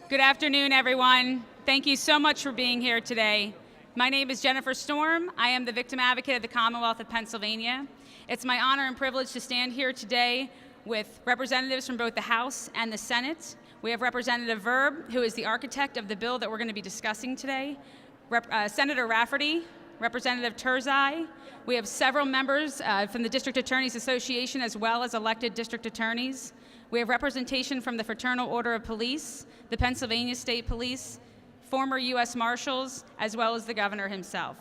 Good afternoon, everyone. Thank you so much for being here today. My name is Jennifer Storm. I am the victim advocate of the Commonwealth of Pennsylvania. It's my honor and privilege to stand here today with representatives from both the House and the Senate. We have Representative Verb, who is the architect of the bill that we're going to be discussing today, Senator Rafferty, Representative Turzai. We have several members from the District Attorneys Association as well as elected district attorneys. We have representation from the Fraternal Order of Police, the Pennsylvania State Police, former U.S. Marshals, as well as the governor himself.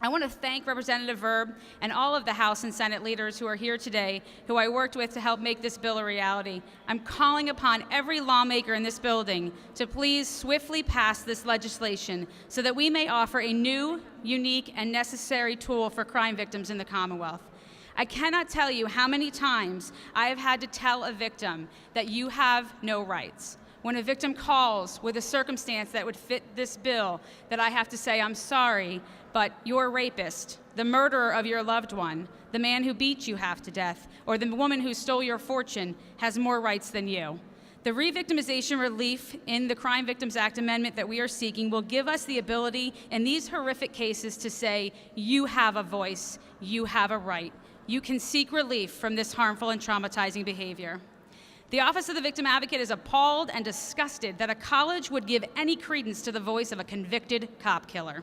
I want to thank Representative Verb and all of the House and Senate leaders who are here today, who I worked with to help make this bill a reality. I'm calling upon every lawmaker in this building to please swiftly pass this legislation so that we may offer a new, unique, and necessary tool for crime victims in the Commonwealth. I cannot tell you how many times I have had to tell a victim that you have no rights. When a victim calls with a circumstance that would fit this bill, that I have to say, I'm sorry, but your rapist, the murderer of your loved one, the man who beat you half to death, or the woman who stole your fortune has more rights than you. The Revictimization Relief in the Crime Victims Act amendment that we are seeking will give us the ability in these horrific cases to say, you have a voice, you have a right. You can seek relief from this harmful and traumatizing behavior. The Office of the Victim Advocate is appalled and disgusted that a college would give any credence to the voice of a convicted cop killer.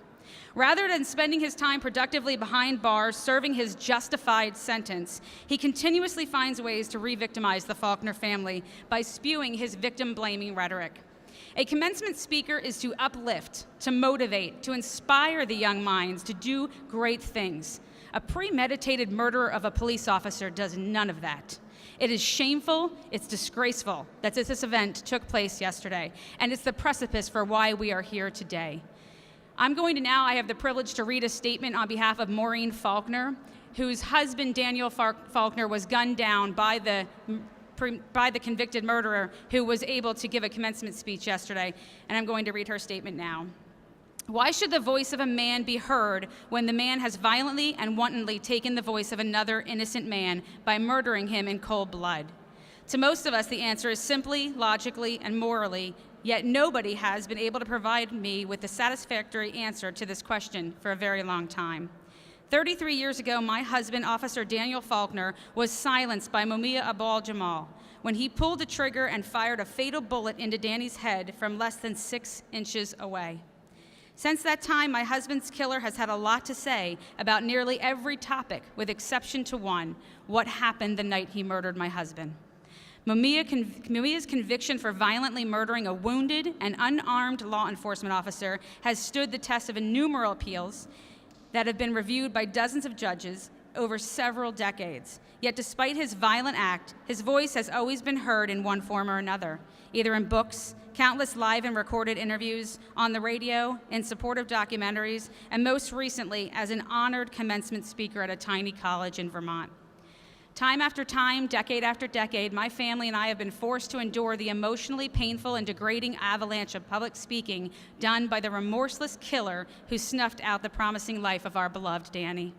Rather than spending his time productively behind bars serving his justified sentence, he continuously finds ways to re-victimize the Faulkner family by spewing his victim-blaming rhetoric. A commencement speaker is to uplift, to motivate, to inspire the young minds to do great things. A premeditated murderer of a police officer does none of that. It is shameful, it's disgraceful that this event took place yesterday, and it's the precipice for why we are here today. I have the privilege to read a statement on behalf of Maureen Faulkner, whose husband, Daniel Faulkner, was gunned down by the convicted murderer who was able to give a commencement speech yesterday, and I'm going to read her statement now. Why should the voice of a man be heard when the man has violently and wantonly taken the voice of another innocent man by murdering him in cold blood? To most of us, the answer is simply, logically, and morally, yet nobody has been able to provide me with a satisfactory answer to this question for a very long time. 33 years ago, my husband, Officer Daniel Faulkner, was silenced by Mumia Abu-Jamal when he pulled the trigger and fired a fatal bullet into Danny's head from less than 6 inches away. Since that time, my husband's killer has had a lot to say about nearly every topic, with exception to one: what happened the night he murdered my husband. Mumia's conviction for violently murdering a wounded and unarmed law enforcement officer has stood the test of innumerable appeals that have been reviewed by dozens of judges over several decades. Yet despite his violent act, his voice has always been heard in one form or another, either in books, countless live and recorded interviews, on the radio, in supportive documentaries, and most recently as an honored commencement speaker at a tiny college in Vermont. Time after time, decade after decade, my family and I have been forced to endure the emotionally painful and degrading avalanche of public speaking done by the remorseless killer who snuffed out the promising life of our beloved Danny.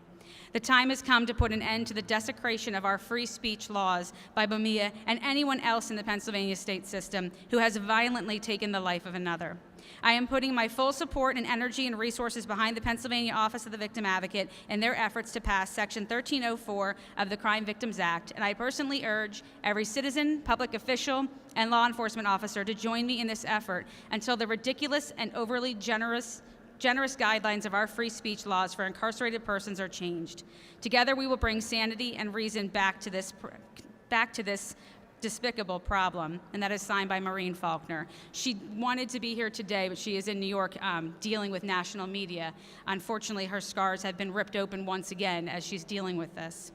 The time has come to put an end to the desecration of our free speech laws by Mumia and anyone else in the Pennsylvania state system who has violently taken the life of another. I am putting my full support and energy and resources behind the Pennsylvania Office of the Victim Advocate in their efforts to pass Section 1304 of the Crime Victims Act, and I personally urge every citizen, public official, and law enforcement officer to join me in this effort until the ridiculous and overly generous guidelines of our free speech laws for incarcerated persons are changed. Together, we will bring sanity and reason back to this despicable problem, and that is signed by Maureen Faulkner. She wanted to be here today, but she is in New York dealing with national media. Unfortunately, her scars have been ripped open once again as she's dealing with this.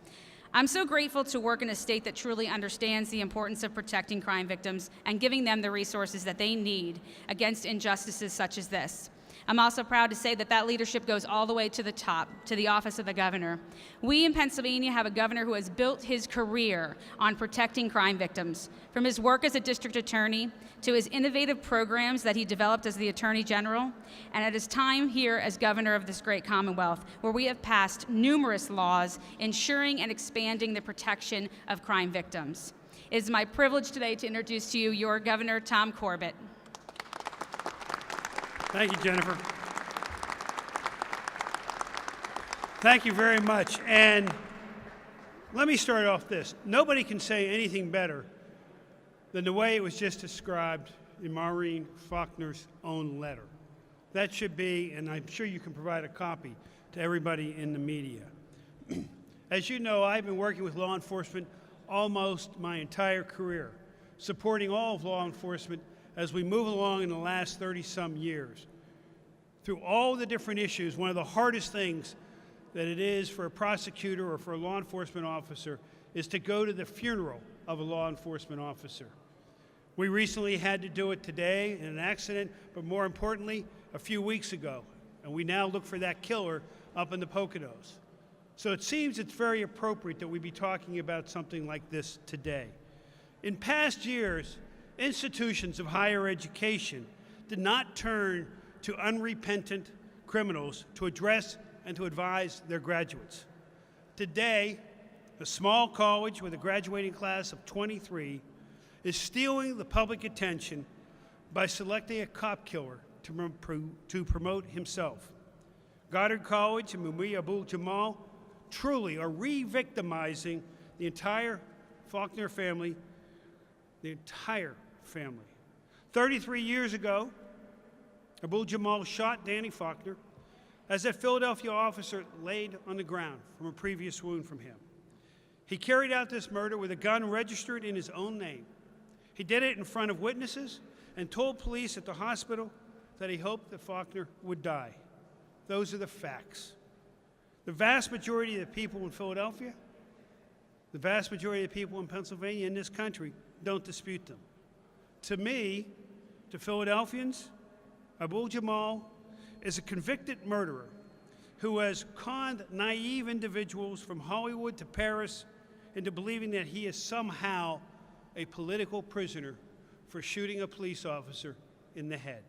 I'm so grateful to work in a state that truly understands the importance of protecting crime victims and giving them the resources that they need against injustices such as this. I'm also proud to say that that leadership goes all the way to the top, to the office of the governor. We in Pennsylvania have a governor who has built his career on protecting crime victims, from his work as a district attorney to his innovative programs that he developed as the Attorney General, and at his time here as governor of this great Commonwealth, where we have passed numerous laws ensuring and expanding the protection of crime victims. It is my privilege today to introduce to you your Governor, Tom Corbett. Thank you, Jennifer. Thank you very much. And let me start off this. Nobody can say anything better than the way it was just described in Maureen Faulkner's own letter. That should be, and I'm sure you can provide a copy to everybody in the media. As you know, I've been working with law enforcement almost my entire career, supporting all of law enforcement as we move along in the last 30-some years. Through all the different issues, one of the hardest things that it is for a prosecutor or for a law enforcement officer is to go to the funeral of a law enforcement officer. We recently had to do it today in an accident, but more importantly, a few weeks ago. And we now look for that killer up in the Poconos. So it seems it's very appropriate that we be talking about something like this today. In past years, institutions of higher education did not turn to unrepentant criminals to address and to advise their graduates. Today, a small college with a graduating class of 23 is stealing the public attention by selecting a cop killer to promote himself. Goddard College and Mumia Abu-Jamal truly are re-victimizing the entire Faulkner family, the entire family. 33 years ago, Abu-Jamal shot Danny Faulkner as a Philadelphia officer laid on the ground from a previous wound from him. He carried out this murder with a gun registered in his own name. He did it in front of witnesses and told police at the hospital that he hoped that Faulkner would die. Those are the facts. The vast majority of the people in Philadelphia, the vast majority of the people in Pennsylvania, in this country, don't dispute them. To me, to Philadelphians, Abu-Jamal is a convicted murderer who has conned naive individuals from Hollywood to Paris into believing that he is somehow a political prisoner for shooting a police officer in the head.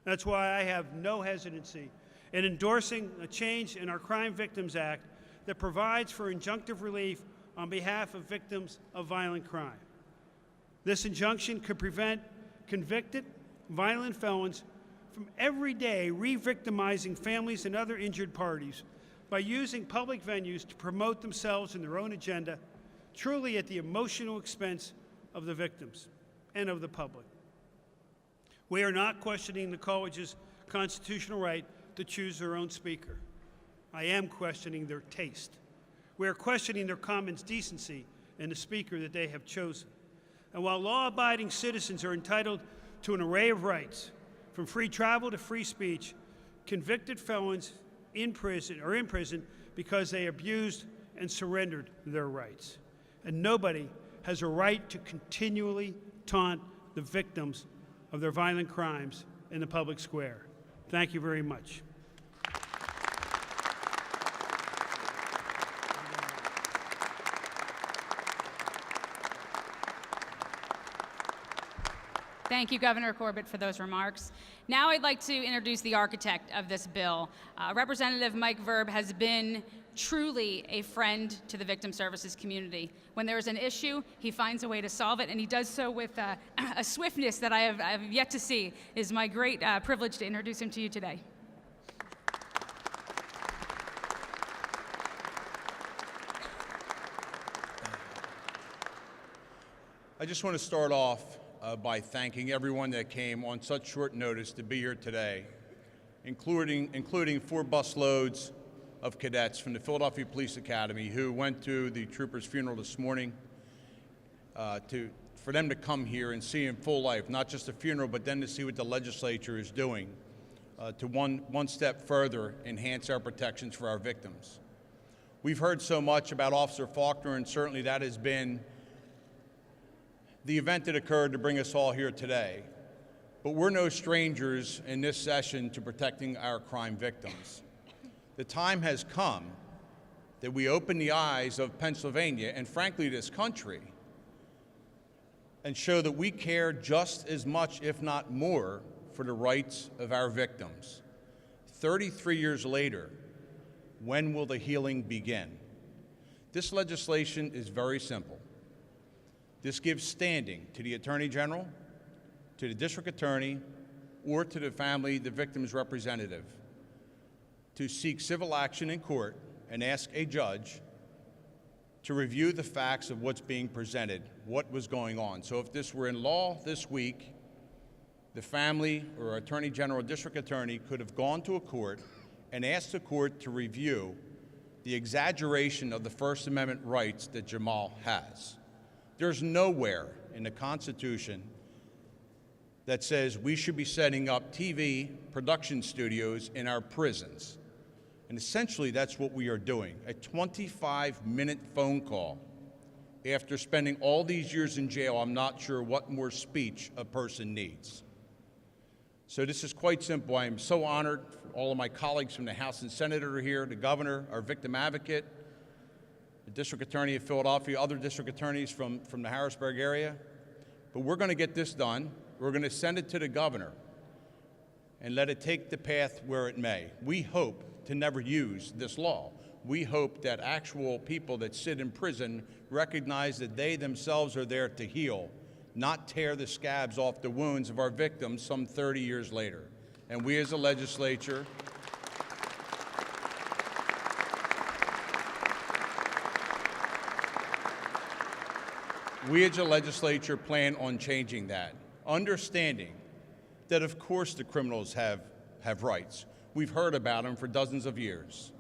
That's why I have no hesitancy in endorsing a change in our Crime Victims Act that provides for injunctive relief on behalf of victims of violent crime. This injunction could prevent convicted violent felons from every day re-victimizing families and other injured parties by using public venues to promote themselves and their own agenda, truly at the emotional expense of the victims and of the public. We are not questioning the college's constitutional right to choose their own speaker. I am questioning their taste. We are questioning their common decency in the speaker that they have chosen. And while law-abiding citizens are entitled to an array of rights, from free travel to free speech, convicted felons are in prison because they abused and surrendered their rights. And nobody has a right to continually taunt the victims of their violent crimes in the public square. Thank you very much. Thank you, Governor Corbett, for those remarks. Now I'd like to introduce the architect of this bill. Representative Mike Verb has been truly a friend to the victim services community. When there is an issue, he finds a way to solve it, and he does so with a swiftness that I have yet to see. It is my great privilege to introduce him to you today. I just want to start off by thanking everyone that came on such short notice to be here today, including 4 busloads of cadets from the Philadelphia Police Academy who went to the trooper's funeral this morning for them to come here and see in full life, not just the funeral, but then to see what the legislature is doing to one step further enhance our protections for our victims. We've heard so much about Officer Faulkner, and certainly that has been the event that occurred to bring us all here today. But we're no strangers in this session to protecting our crime victims. The time has come that we open the eyes of Pennsylvania, and frankly this country, and show that we care just as much, if not more, for the rights of our victims. 33 years later, when will the healing begin? This legislation is very simple. This gives standing to the Attorney General, to the District Attorney, or to the family, the victim's representative, to seek civil action in court and ask a judge to review the facts of what's being presented, what was going on. So if this were in law this week, the family or attorney general or district attorney could have gone to a court and asked the court to review the exaggeration of the First Amendment rights that Jamal has. There's nowhere in the Constitution that says we should be setting up TV production studios in our prisons. And essentially, that's what we are doing. A 25-minute phone call. After spending all these years in jail, I'm not sure what more speech a person needs. So this is quite simple. I am so honored. All of my colleagues from the House and Senate are here, the governor, our victim advocate, the district attorney of Philadelphia, other district attorneys from the Harrisburg area. But we're going to get this done. We're going to send it to the governor and let it take the path where it may. We hope to never use this law. We hope that actual people that sit in prison recognize that they themselves are there to heal, not tear the scabs off the wounds of our victims some 30 years later. And we as a legislature plan on changing that, understanding that of course the criminals have rights. We've heard about them for dozens of years.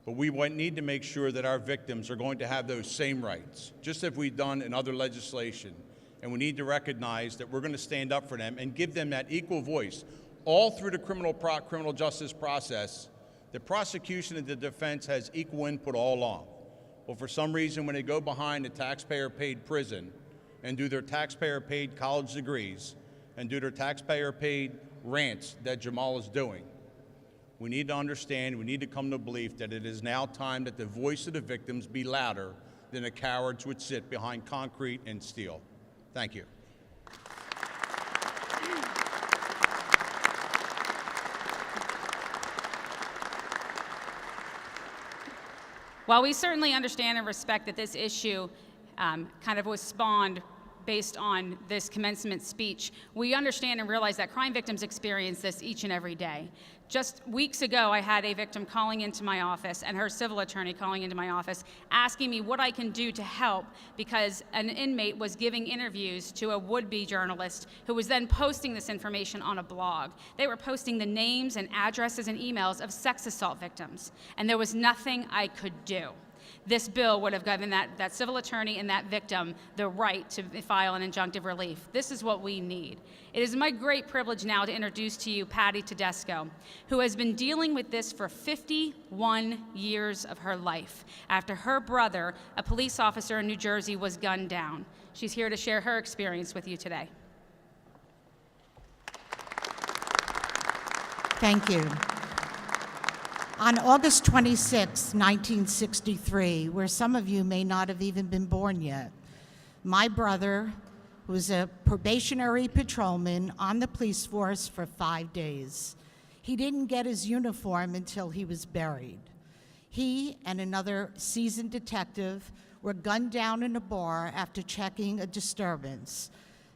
But we need to make sure that our victims are going to have those same rights, just as we've done in other legislation. And we need to recognize that we're going to stand up for them and give them that equal voice. All through the criminal justice process, the prosecution and the defense has equal input all along. Well, for some reason, when they go behind a taxpayer-paid prison and do their taxpayer-paid college degrees and do their taxpayer-paid rants that Jamal is doing, we need to understand, we need to come to belief that it is now time that the voice of the victims be louder than the cowards would sit behind concrete and steel. Thank you. While we certainly understand and respect that this issue kind of was spawned based on this commencement speech, we understand and realize that crime victims experience this each and every day. Just weeks ago, I had a victim calling into my office and her civil attorney calling into my office asking me what I can do to help because an inmate was giving interviews to a would-be journalist who was then posting this information on a blog. They were posting the names and addresses and emails of sex assault victims, and there was nothing I could do. This bill would have given that civil attorney and that victim the right to file an injunctive relief. This is what we need. It is my great privilege now to introduce to you Patty Tedesco, who has been dealing with this for 51 years of her life after her brother, a police officer in New Jersey, was gunned down. She's here to share her experience with you today. Thank you. On August 26, 1963, where some of you may not have even been born yet, my brother was a probationary patrolman on the police force for 5 days. He didn't get his uniform until he was buried. He and another seasoned detective were gunned down in a bar after checking a disturbance.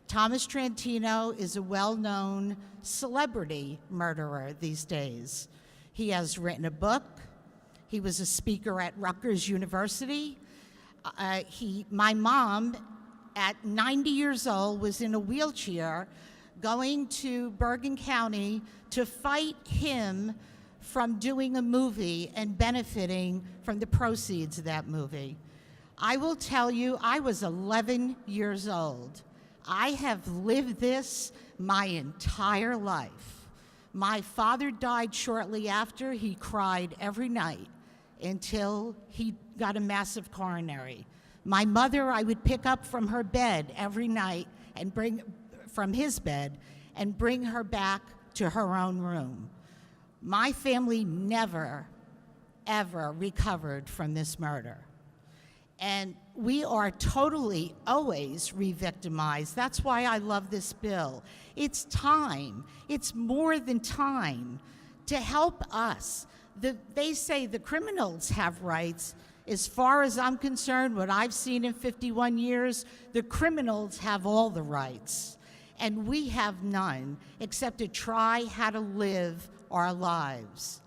Thomas Trantino is a well-known celebrity murderer these days. He has written a book. He was a speaker at Rutgers University. My mom, at 90 years old, was in a wheelchair going to Bergen County to fight him from doing a movie and benefiting from the proceeds of that movie. I will tell you, I was 11 years old. I have lived this my entire life. My father died shortly after. He cried every night until he got a massive coronary. My mother, I would pick up from her bed every night and bring her back to her own room. My family never, ever recovered from this murder. And we are totally always re-victimized. That's why I love this bill. It's time, it's more than time to help us. They say the criminals have rights. As far as I'm concerned, what I've seen in 51 years, the criminals have all the rights. and we have none except to try how to live our lives.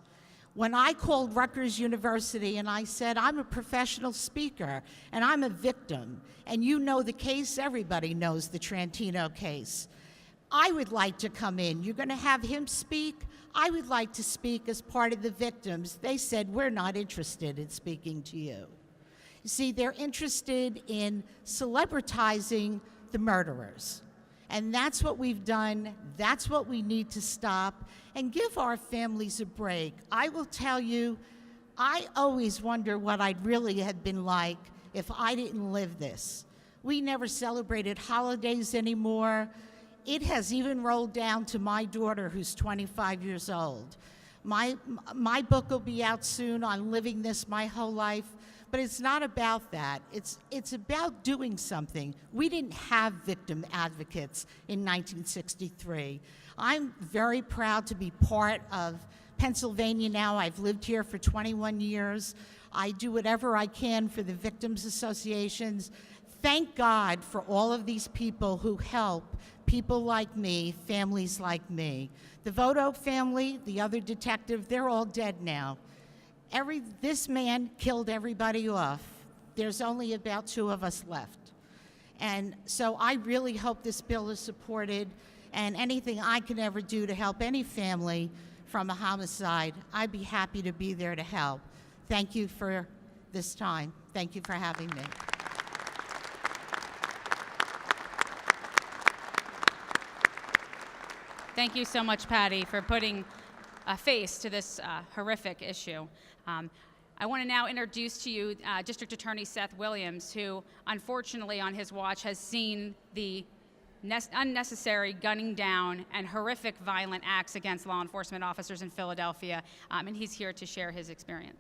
When I called Rutgers University and I said, I'm a professional speaker and I'm a victim, and you know the case, everybody knows the Trantino case. I would like to come in. You're going to have him speak? I would like to speak as part of the victims. They said, we're not interested in speaking to you. You see, they're interested in celebritizing the murderers. And that's what we've done. That's what we need to stop and give our families a break. I will tell you, I always wonder what I'd really have been like if I didn't live this. We never celebrated holidays anymore. It has even rolled down to my daughter, who's 25 years old. My book will be out soon on living this my whole life, but it's not about that. It's about doing something. We didn't have victim advocates in 1963. I'm very proud to be part of Pennsylvania now. I've lived here for 21 years. I do whatever I can for the victims associations. Thank God for all of these people who help people like me, families like me. The Voto family, the other detective, they're all dead now. This man killed everybody off. There's only about 2 of us left. And so I really hope this bill is supported, and anything I can ever do to help any family from a homicide, I'd be happy to be there to help. Thank you for this time. Thank you for having me. Thank you so much, Patty, for putting a face to this horrific issue. I want to now introduce to you District Attorney Seth Williams, who unfortunately on his watch has seen the unnecessary gunning down and horrific violent acts against law enforcement officers in Philadelphia, and he's here to share his experience.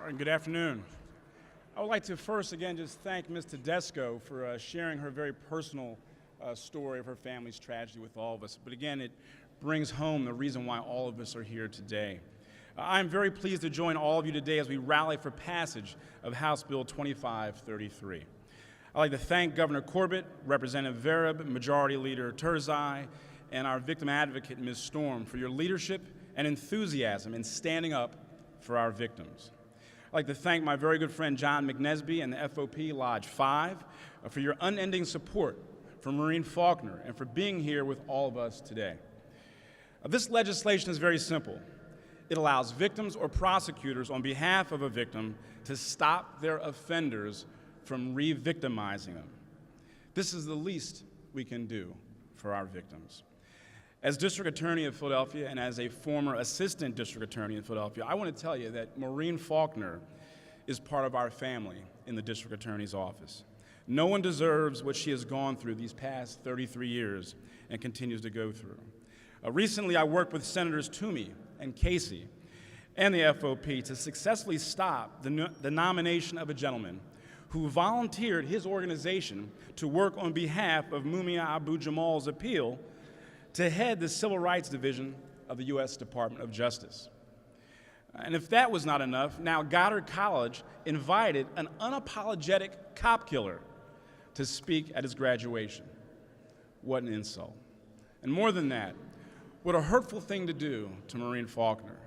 All right, good afternoon. I would like to first again just thank Ms. Tedesco for sharing her very personal story of her family's tragedy with all of us. But again, it brings home the reason why all of us are here today. I'm very pleased to join all of you today as we rally for passage of House Bill 2533. I'd like to thank Governor Corbett, Representative Vereb, Majority Leader Turzai, and our victim advocate, Ms. Storm, for your leadership and enthusiasm in standing up for our victims. I'd like to thank my very good friend John McNesby and the FOP Lodge 5 for your unending support for Maureen Faulkner and for being here with all of us today. This legislation is very simple. It allows victims or prosecutors on behalf of a victim to stop their offenders from re-victimizing them. This is the least we can do for our victims. As District Attorney of Philadelphia and as a former Assistant District Attorney in Philadelphia, I want to tell you that Maureen Faulkner is part of our family in the District Attorney's office. No one deserves what she has gone through these past 33 years and continues to go through. Recently, I worked with Senators Toomey and Casey and the FOP to successfully stop the nomination of a gentleman who volunteered his organization to work on behalf of Mumia Abu-Jamal's appeal to head the Civil Rights Division of the U.S. Department of Justice. And if that was not enough, now Goddard College invited an unapologetic cop killer to speak at his graduation. What an insult. And more than that, what a hurtful thing to do to Maureen Faulkner.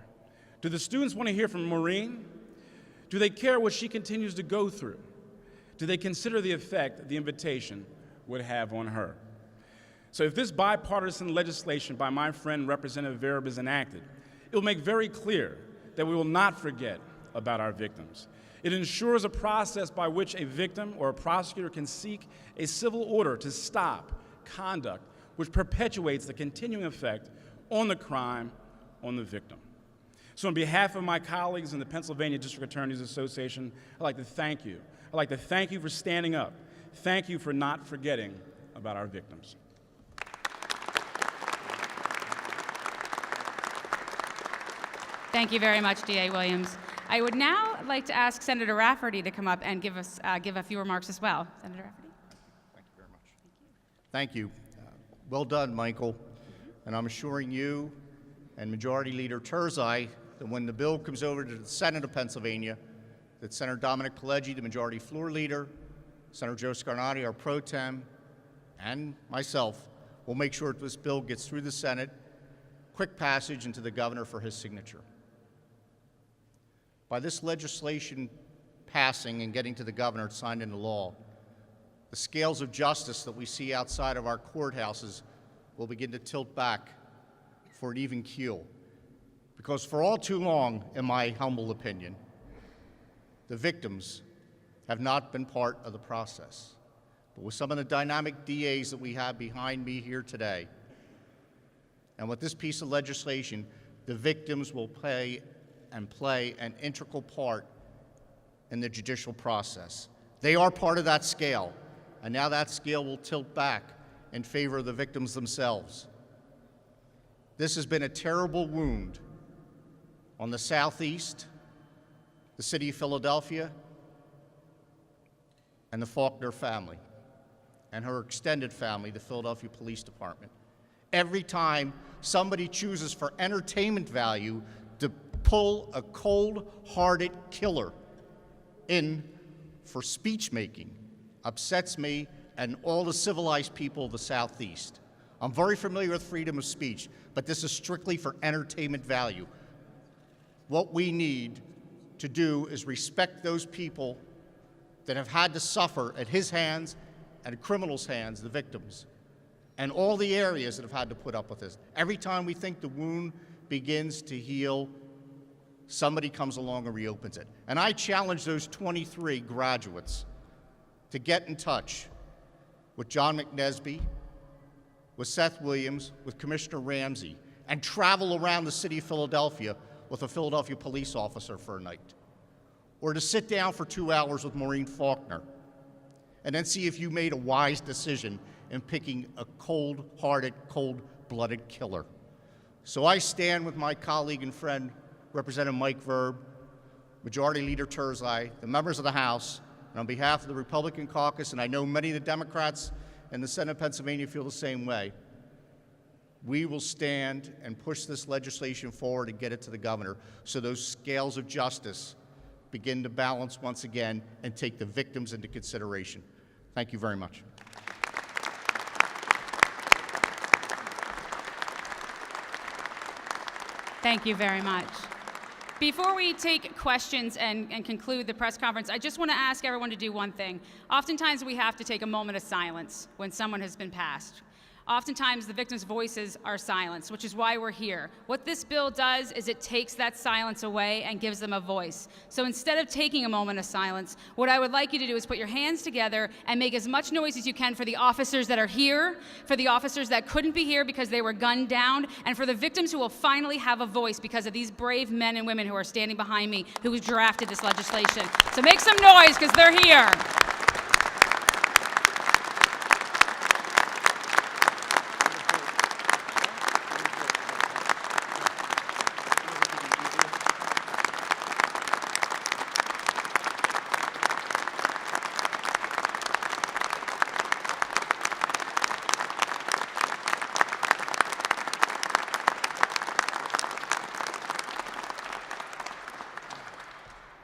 Do the students want to hear from Maureen? Do they care what she continues to go through? Do they consider the effect the invitation would have on her? So if this bipartisan legislation by my friend Representative Vereb is enacted, it will make very clear that we will not forget about our victims. It ensures a process by which a victim or a prosecutor can seek a civil order to stop conduct which perpetuates the continuing effect on the crime on the victim. So on behalf of my colleagues in the Pennsylvania District Attorneys Association, I'd like to thank you. I'd like to thank you for standing up. Thank you for not forgetting about our victims. Thank you very much, D.A. Williams. I would now like to ask Senator Rafferty to come up and give a few remarks as well. Senator Rafferty. Thank you very much. Thank you. Well done, Michael. And I'm assuring you and Majority Leader Turzai that when the bill comes over to the Senate of Pennsylvania, that Senator Dominic Pileggi, the majority floor leader, Senator Joe Scarnati, our pro tem, and myself will make sure that this bill gets through the Senate, quick passage, into the governor for his signature. By this legislation passing and getting to the governor signed into law, the scales of justice that we see outside of our courthouses will begin to tilt back for an even keel. Because for all too long, in my humble opinion, the victims have not been part of the process. But with some of the dynamic DAs that we have behind me here today, and with this piece of legislation, the victims will play an integral part in the judicial process. They are part of that scale, and now that scale will tilt back in favor of the victims themselves. This has been a terrible wound on the Southeast, the city of Philadelphia, and the Faulkner family, and her extended family, the Philadelphia Police Department. Every time somebody chooses for entertainment value to pull a cold-hearted killer in for speech-making upsets me and all the civilized people of the Southeast. I'm very familiar with freedom of speech, but this is strictly for entertainment value. What we need to do is respect those people that have had to suffer at his hands and at criminals' hands, the victims, and all the areas that have had to put up with this. Every time we think the wound begins to heal, somebody comes along and reopens it. And I challenge those 23 graduates to get in touch with John McNesby, with Seth Williams, with Commissioner Ramsey, and travel around the city of Philadelphia with a Philadelphia police officer for a night. Or to sit down for 2 hours with Maureen Faulkner, and then see if you made a wise decision in picking a cold-hearted, cold-blooded killer. So I stand with my colleague and friend, Representative Mike Verb, Majority Leader Terzai, the members of the House, and on behalf of the Republican caucus, and I know many of the Democrats in the Senate of Pennsylvania feel the same way, we will stand and push this legislation forward and get it to the governor so those scales of justice begin to balance once again and take the victims into consideration. Thank you very much. Thank you very much. Before we take questions and conclude the press conference, I just want to ask everyone to do one thing. Oftentimes we have to take a moment of silence when someone has been passed. Oftentimes the victims' voices are silenced, which is why we're here. What this bill does is it takes that silence away and gives them a voice. So instead of taking a moment of silence, what I would like you to do is put your hands together and make as much noise as you can for the officers that are here, for the officers that couldn't be here because they were gunned down, and for the victims who will finally have a voice because of these brave men and women who are standing behind me who drafted this legislation. So make some noise because they're here.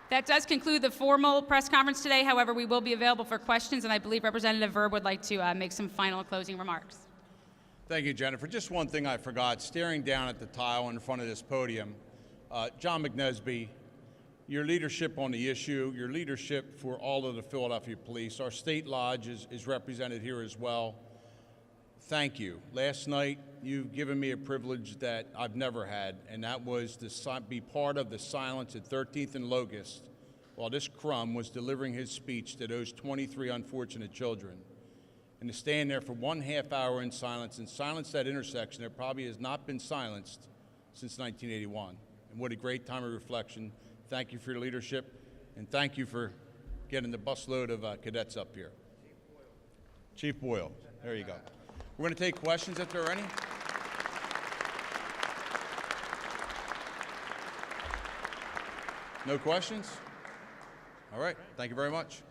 That does conclude the formal press conference today. However, we will be available for questions, and I believe Representative Verb would like to make some final closing remarks. Thank you, Jennifer. Just one thing I forgot. Staring down at the tile in front of this podium, John McNesby, your leadership on the issue, your leadership for all of the Philadelphia police. Our state lodge is represented here as well. Thank you. Last night, you've given me a privilege that I've never had, and that was to be part of the silence at 13th and Locust while this crumb was delivering his speech to those 23 unfortunate children. And to stand there for 1.5 hour in silence and silence that intersection that probably has not been silenced since 1981. And what a great time of reflection. Thank you for your leadership, and thank you for getting the busload of cadets up here. Chief Boyle, there you go. We're going to take questions if there are any. No questions? All right. Thank you very much.